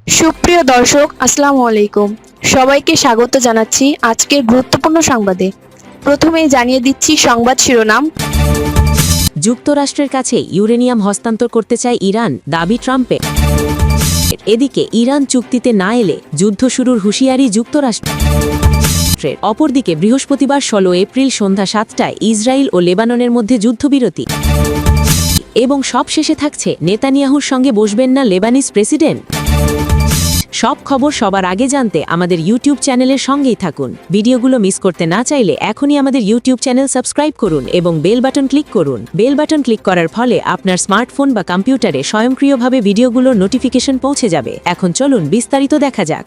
সুপ্রিয় দর্শক, আসসালামু আলাইকুম। সবাইকে স্বাগত জানাচ্ছি আজকের গুরুত্বপূর্ণ সংবাদে। প্রথমেই জানিয়ে দিচ্ছি সংবাদ শিরোনাম। যুক্তরাষ্ট্রের কাছে ইউরেনিয়াম হস্তান্তর করতে চায় ইরান, দাবি ট্রাম্পের। এদিকে ইরান চুক্তিতে না এলে যুদ্ধ শুরুর হুঁশিয়ারি যুক্তরাষ্ট্রের। অপরদিকে বৃহস্পতিবার 16 এপ্রিল সন্ধ্যা 7টায় ইসরায়েল ও লেবাননের মধ্যে যুদ্ধবিরতি। এবং সবশেষে থাকছে, নেতানিয়াহুর সঙ্গে বসবেন না লেবানিজ প্রেসিডেন্ট। সব খবর সবার আগে জানতে আমাদের ইউটিউব চ্যানেলের সঙ্গেই থাকুন। ভিডিওগুলো মিস করতে না চাইলে এখনই আমাদের ইউটিউব চ্যানেল সাবস্ক্রাইব করুন এবং বেল বাটন ক্লিক করুন। বেল বাটন ক্লিক করার ফলে আপনার স্মার্টফোন বা কম্পিউটারে স্বয়ংক্রিয়ভাবে ভিডিওগুলোর নোটিফিকেশন পৌঁছে যাবে। এখন চলুন বিস্তারিত দেখা যাক।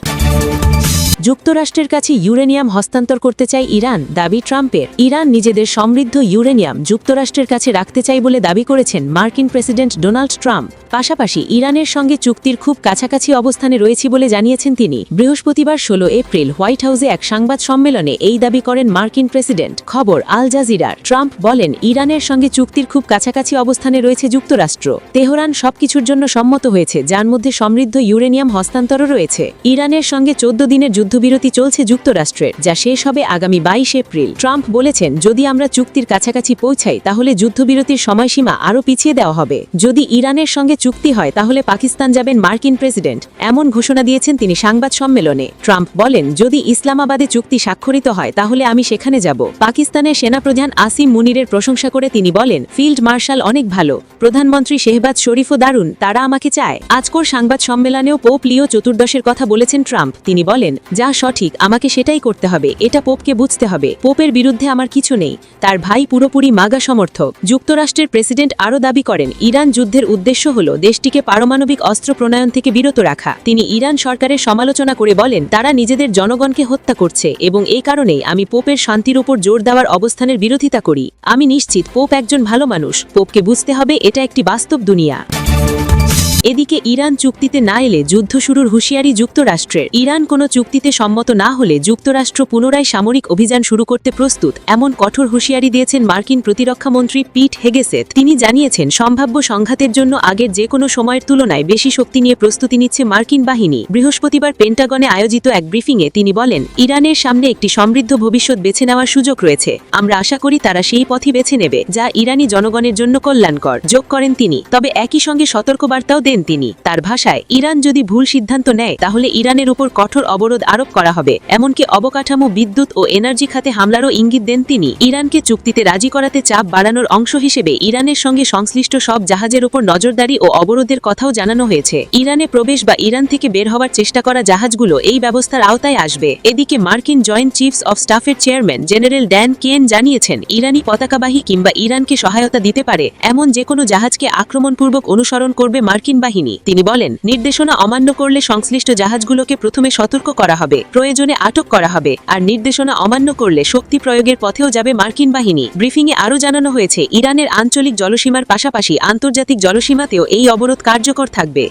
যুক্তরাষ্ট্রের কাছে ইউরেনিয়াম হস্তান্তর করতে চায় ইরান, দাবি ট্রাম্পের। ইরান নিজেদের সমৃদ্ধ ইউরেনিয়াম যুক্তরাষ্ট্রের কাছে রাখতে চায় বলে দাবি করেছেন মার্কিন প্রেসিডেন্ট ডোনাল্ড ট্রাম্প। পাশাপাশি ইরানের সঙ্গে চুক্তির খুব কাছাকাছি অবস্থানে রয়েছে বলে জানিয়েছেন তিনি। বৃহস্পতিবার 16 এপ্রিল হোয়াইট হাউসে এক সংবাদ সম্মেলনে এই দাবি করেন মার্কিন প্রেসিডেন্ট। খবর আল জাজিরার। ট্রাম্প বলেন, ইরানের সঙ্গে চুক্তির খুব কাছাকাছি অবস্থানে রয়েছে যুক্তরাষ্ট্র। তেহরান সবকিছুর জন্য সম্মত হয়েছে, যার মধ্যে সমৃদ্ধ ইউরেনিয়াম হস্তান্তরও রয়েছে। ইরানের সঙ্গে 14 দিনের যুদ্ধবিরতি চলছে যুক্তরাষ্ট্রের, যা শেষ হবে আগামী 22 এপ্রিল। ট্রাম্প বলেছেন, যদি আমরা চুক্তির কাছাকাছি পৌঁছাই তাহলে যুদ্ধবিরতির সময়সীমা আরও পিছিয়ে দেওয়া হবে। যদি ইরানের সঙ্গে চুক্তি হয় তাহলে পাকিস্তান যাবেন মার্কিন প্রেসিডেন্ট, এমন ঘোষণা দিয়েছেন তিনি সংবাদ সম্মেলনে। ট্রাম্প বলেন, যদি ইসলামাবাদে চুক্তি স্বাক্ষরিত হয় তাহলে আমি সেখানে যাব। পাকিস্তানের সেনাপ্রধান আসিম মুনিরের প্রশংসা করে তিনি বলেন, ফিল্ড মার্শাল অনেক ভালো, প্রধানমন্ত্রী শেহবাজ শরীফও দারুণ, তারা আমাকে চায়। আজকের সংবাদ সম্মেলনেও পোপ লিও চতুর্দশের কথা বলেছেন ট্রাম্প। তিনি বলেন, যা সঠিক আমাকে সেটাই করতে হবে, এটা পোপকে বুঝতে হবে। পোপের বিরুদ্ধে আমার কিছু নেই, তার ভাই পুরোপুরি মাগা সমর্থক। যুক্তরাষ্ট্রের প্রেসিডেন্ট আরও দাবি করেন, ইরান যুদ্ধের উদ্দেশ্য হল দেশটিকে পারমাণবিক অস্ত্র প্রণয়ন থেকে বিরত রাখা। তিনি ইরান সরকারের সমালোচনা করে বলেন, তারা নিজেদের জনগণকে হত্যা করছে এবং এই কারণেই আমি পোপের শান্তির উপর জোর দেওয়ার অবস্থানের বিরোধিতা করি। আমি নিশ্চিত পোপ একজন ভালো মানুষ, পোপকে বুঝতে হবে এটা একটি বাস্তব দুনিয়া। এদিকে ইরান চুক্তিতে না এলে যুদ্ধ শুরুর হুঁশিয়ারি যুক্তরাষ্ট্রের। ইরান কোনো চুক্তিতে সম্মত না হলে যুক্তরাষ্ট্র পুনরায় সামরিক অভিযান শুরু করতে প্রস্তুত, এমন কঠোর হুঁশিয়ারি দিয়েছেন মার্কিন প্রতিরক্ষামন্ত্রী পিট হেগেসেথ। তিনি জানিয়েছেন, সম্ভাব্য সংঘাতের জন্য আগের যে কোনো সময়ের তুলনায় বেশি শক্তি নিয়ে প্রস্তুতি নিচ্ছে মার্কিন বাহিনী। বৃহস্পতিবার পেন্টাগনে আয়োজিত এক ব্রিফিংয়ে তিনি বলেন, ইরানের সামনে একটি সমৃদ্ধ ভবিষ্যৎ বেছে নেওয়ার সুযোগ রয়েছে। আমরা আশা করি তারা সেই পথই বেছে নেবে যা ইরানি জনগণের জন্য কল্যাণকর, যোগ করেন তিনি। তবে একই সঙ্গে সতর্কবার্তাও দেন তিনি। তার ভাষায়, ইরান যদি ভুল সিদ্ধান্ত নেয় তাহলে ইরানের উপর কঠোর অবরোধ আরোপ করা হবে, এমনকি অবকাঠামো, বিদ্যুৎ ও এনার্জি খাতে হামলারও ইঙ্গিত দেন তিনি। ইরানকে চুক্তিতে রাজি করাতে চাপ বাড়ানোর অংশ হিসেবে ইরানের সঙ্গে সংশ্লিষ্ট সব জাহাজের উপর নজরদারি ও অবরোধের কথাও জানানো হয়েছে। ইরানে প্রবেশ বা ইরান থেকে বের হওয়ার চেষ্টা করা জাহাজগুলো এই ব্যবস্থার আওতায় আসবে। এদিকে মার্কিন জয়েন্ট চিফস অব স্টাফের চেয়ারম্যান জেনারেল ড্যান কেন জানিয়েছেন, ইরানি পতাকাবাহী কিংবা ইরানকে সহায়তা দিতে পারে এমন যে কোনো জাহাজকে আক্রমণপূর্বক অনুসরণ করবে মার্কিন বাহিনী। তিনি বলেন, নির্দেশনা অমান্য করলে সংশ্লিষ্ট জাহাজগুলোকে প্রথমে সতর্ক করা হবে, প্রয়োজনে আটক করা হবে, আর নির্দেশনা অমান্য করলে শক্তি প্রয়োগের পথেও যাবে মার্কিন বাহিনী। ব্রিফিংয়ে আরও জানানো হয়েছে, ইরানের আঞ্চলিক জলসীমার পাশাপাশি আন্তর্জাতিক জলসীমাতেও এই অবরোধ কার্যকর থাকবে।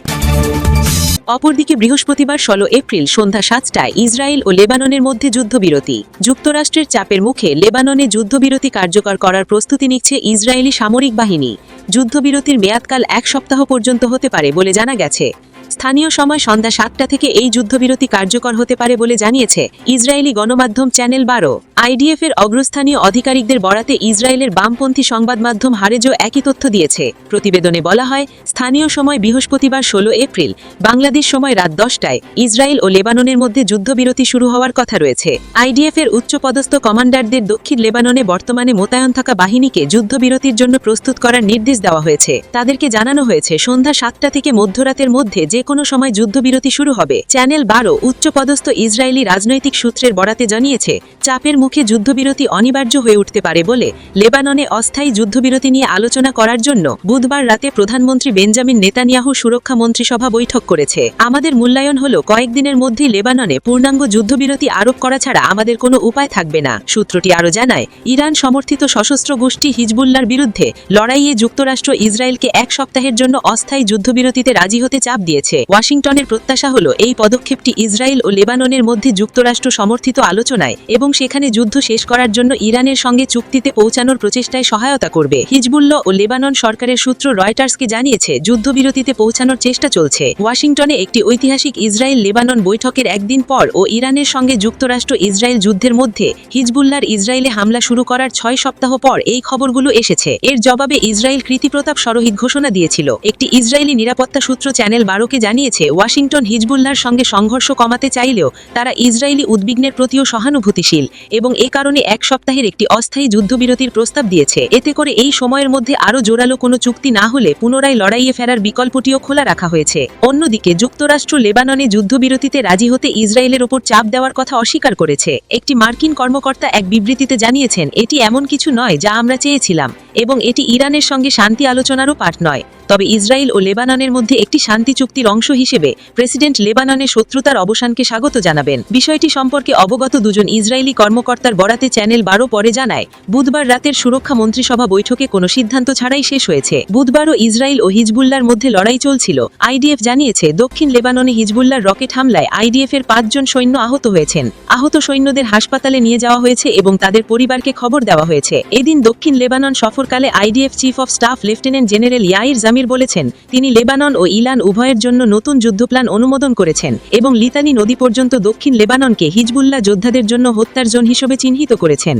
অপরদিকে বৃহস্পতিবার 16 এপ্রিল সন্ধ্যা 7টায় ইসরায়েল ও লেবাননের মধ্যে যুদ্ধবিরতি। যুক্তরাষ্ট্রের চাপের মুখে লেবাননে যুদ্ধবিরতি কার্যকর করার প্রস্তুতি নিচ্ছে ইসরায়েলি সামরিক বাহিনী। যুদ্ধবিরতির মেয়াদকাল 1 সপ্তাহ পর্যন্ত হতে পারে বলে জানা গেছে। স্থানীয় সময় সন্ধ্যা 7টা থেকে এই যুদ্ধবিরতি কার্যকর হতে পারে বলে জানিয়েছে ইসরায়েলি গণমাধ্যম চ্যানেল 12। আইডিএফ এর অগ্রস্থানীয় আধিকারিকদের বরাতে ইসরায়েলের বামপন্থী সংবাদ মাধ্যম হারেজও একই তথ্য দিয়েছে। প্রতিবেদনে বলা হয়, স্থানীয় সময় বৃহস্পতিবার 16 এপ্রিল বাংলাদেশ সময় রাত 10টায় ইসরায়েল ও লেবাননের মধ্যে যুদ্ধবিরতি শুরু হওয়ার কথা রয়েছে। আইডিএফ এর উচ্চপদস্থ কমান্ডারদের দক্ষিণ লেবাননে বর্তমানে মোতায়েন থাকা বাহিনীকে যুদ্ধবিরতির জন্য প্রস্তুত করার নির্দেশ দেওয়া হয়েছে। তাদেরকে জানানো হয়েছে, সন্ধ্যা 7টা থেকে মধ্যরাতের মধ্যে যে কোনো সময় যুদ্ধবিরতি শুরু হবে। চ্যানেল 12 উচ্চপদস্থ ইসরায়েলি রাজনৈতিক সূত্রের বরাতে জানিয়েছে, চাপের মুখে যুদ্ধবিরতি অনিবার্য হয়ে উঠতে পারে বলে লেবাননে অস্থায়ী যুদ্ধবিরতি নিয়ে আলোচনা করার জন্য বুধবার রাতে প্রধানমন্ত্রী বেঞ্জামিন নেতানিয়াহু সুরক্ষা মন্ত্রিসভা বৈঠক করেছে। আমাদের মূল্যায়ন হলো, কয়েকদিনের মধ্যেই লেবাননে পূর্ণাঙ্গ যুদ্ধবিরতি আরোপ করা ছাড়া আমাদের কোনো উপায় থাকবে না। সূত্রটি আরও জানায়, ইরান সমর্থিত সশস্ত্র গোষ্ঠী হিজবুল্লাহর বিরুদ্ধে লড়াইয়ে যুক্তরাষ্ট্র ইসরায়েলকে 1 সপ্তাহের জন্য অস্থায়ী যুদ্ধবিরতিতে রাজি হতে চাপ দিয়েছে। ওয়াশিংটনের প্রত্যাশা হলো, এই পদক্ষেপটি ইসরায়েল ও লেবাননের মধ্যে যুক্তরাষ্ট্র সমর্থিত আলোচনায় এবং সেখানে যুদ্ধ শেষ করার জন্য ইরানের সঙ্গে চুক্তিতে পৌঁছানোর প্রচেষ্টায় সহায়তা করবে। হিজবুল্লাহ ও লেবানন সরকারের সূত্র রয়টার্সকে জানিয়েছে যুদ্ধবিরতিতে পৌঁছানোর চেষ্টা চলছে। ওয়াশিংটনে একটি ঐতিহাসিক ইসরায়েল লেবানন বৈঠকের একদিন পর ও ইরানের সঙ্গে যুক্তরাষ্ট্র ইসরায়েল যুদ্ধের মধ্যে হিজবুল্লাহর ইসরায়েলে হামলা শুরু করার 6 সপ্তাহ পর এই খবরগুলো এসেছে। এর জবাবে ইসরায়েল কৃতিপ্রতাপ সরহিত ঘোষণা দিয়েছিল। একটি ইসরায়েলি নিরাপত্তা সূত্র চ্যানেল 12কে জানিয়েছে ওয়াশিংটন হিজবুল্লাহর সঙ্গে সংঘর্ষ কমাতে চাইলেও তারা ইসরায়েলি উদ্বিগ্নের প্রতিও সহানুভূতিশীল এবং এ কারণে 1 সপ্তাহের একটি অস্থায়ী যুদ্ধবিরতির প্রস্তাব দিয়েছে। এতে করে এই সময়ের মধ্যে আরও জোরালো কোনো চুক্তি না হলে পুনরায় লড়াইয়ে ফেরার বিকল্পটিও খোলা রাখা হয়েছে। অন্যদিকে যুক্তরাষ্ট্র লেবাননে যুদ্ধবিরতিতে রাজি হতে ইসরায়েলের ওপর চাপ দেওয়ার কথা অস্বীকার করেছে। একটি মার্কিন কর্মকর্তা এক বিবৃতিতে জানিয়েছেন, এটি এমন কিছু নয় যা আমরা চেয়েছিলাম এবং এটি ইরানের সঙ্গে শান্তি আলোচনারও পার্ট নয়। তবে ইসরায়েল ও লেবাননের মধ্যে একটি শান্তি চুক্তির অংশ হিসেবে প্রেসিডেন্ট লেবাননের শত্রুতার অবসানকে স্বাগত জানাবেন। বিষয়টি সম্পর্কে অবগত দুজন ইসরায়েলি কর্মকর্তার বরাতে চ্যানেল 12 পরে জানায়, বুধবার রাতের সুরক্ষা মন্ত্রিসভা বৈঠকে কোনো সিদ্ধান্ত ছাড়াই শেষ হয়েছে। বুধবারও ইসরায়েল ও হিজবুল্লাহর মধ্যে লড়াই চলছিল। আইডিএফ জানিয়েছে দক্ষিণ লেবাননে হিজবুল্লাহর রকেট হামলায় আইডিএফের 5 জন সৈন্য আহত হয়েছেন। আহত সৈন্যদের হাসপাতালে নিয়ে যাওয়া হয়েছে এবং তাদের পরিবারকে খবর দেওয়া হয়েছে। এদিন দক্ষিণ লেবানন সফরকালে IDF chief of staff lieutenant general Eyal Zamir বলেছেন, তিনি লেবানন ও ইরান উভয়ের জন্য নতুন যুদ্ধপ্ল্যান অনুমোদন করেছেন এবং লিতানি নদী পর্যন্ত দক্ষিণ লেবাননকে হিজবুল্লাহ যোদ্ধাদের জন্য হত্যার জোন হিসেবে চিহ্নিত করেছেন।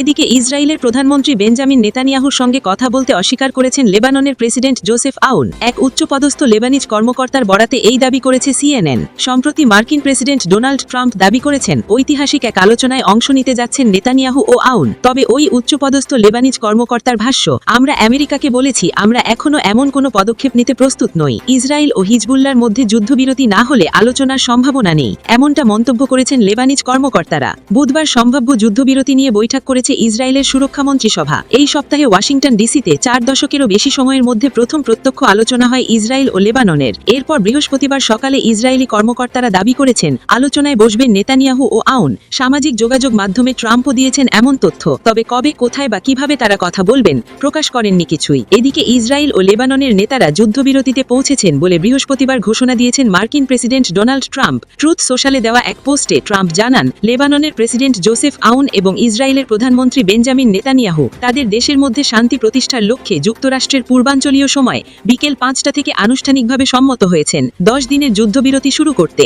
এদিকে ইসরায়েলের প্রধানমন্ত্রী বেঞ্জামিন নেতানিয়াহুর সঙ্গে কথা বলতে অস্বীকার করেছেন লেবাননের প্রেসিডেন্ট জোসেফ আউন। এক উচ্চপদস্থ লেবানিজ কর্মকর্তার বরাতে এই দাবি করেছে সিএনএন। সম্প্রতি মার্কিন প্রেসিডেন্ট ডোনাল্ড ট্রাম্প দাবি করেছেন ঐতিহাসিক এক আলোচনায় অংশ নিতে যাচ্ছেন নেতানিয়াহু ও আউন। তবে ওই উচ্চপদস্থ লেবানিজ কর্মকর্তার ভাষ্য, আমরা আমেরিকাকে বলেছি আমরা এখনো এমন কোনো পদক্ষেপ নিতে প্রস্তুত নই। ইসরায়েল ও হিজবুল্লাহর মধ্যে যুদ্ধবিরতি না হলে আলোচনার সম্ভাবনা নেই, এমনটা মন্তব্য করেছেন লেবানিজ কর্মকর্তারা। বুধবার সম্ভাব্য যুদ্ধবিরতি নিয়ে বৈঠক করেছে ইসরায়েলের সুরক্ষা মন্ত্রিসভা। এই সপ্তাহে ওয়াশিংটন ডিসিতে 4 দশকেরও বেশি সময়ের মধ্যে প্রথম প্রত্যক্ষ আলোচনা হয় ইসরায়েল ও লেবাননের। এরপর বৃহস্পতিবার সকালে ইসরায়েলি কর্মকর্তারা দাবি করেছেন আলোচনায় বসবেন নেতানিয়াহু ও আউন। সামাজিক যোগাযোগ মাধ্যমে ট্রাম্পও দিয়েছেন এমন তথ্য, তবে কবে, কোথায় বা কিভাবে তারা কথা বলবেন প্রকাশ করেননি কিছুই। এদিকে ইসরায়েল ও লেবাননের নেতারা যুদ্ধবিরতিতে পৌঁছেছেন বলে বৃহস্পতিবার ঘোষণা দিয়েছেন মার্কিন প্রেসিডেন্ট ডোনাল্ড ট্রাম্প। ট্রুথ সোশ্যালে দেওয়া এক পোস্টে ট্রাম্প জানান, লেবাননের প্রেসিডেন্ট জোসেফ আউন এবং ইসরায়েলের প্রধানমন্ত্রী বেঞ্জামিন নেতানিয়াহু তাদের দেশের মধ্যে শান্তি প্রতিষ্ঠার লক্ষ্যে যুক্তরাষ্ট্রের পূর্বাঞ্চলীয় সময় বিকেল 5টা থেকে আনুষ্ঠানিকভাবে সম্মত হয়েছেন 10 দিনের যুদ্ধবিরতি শুরু করতে।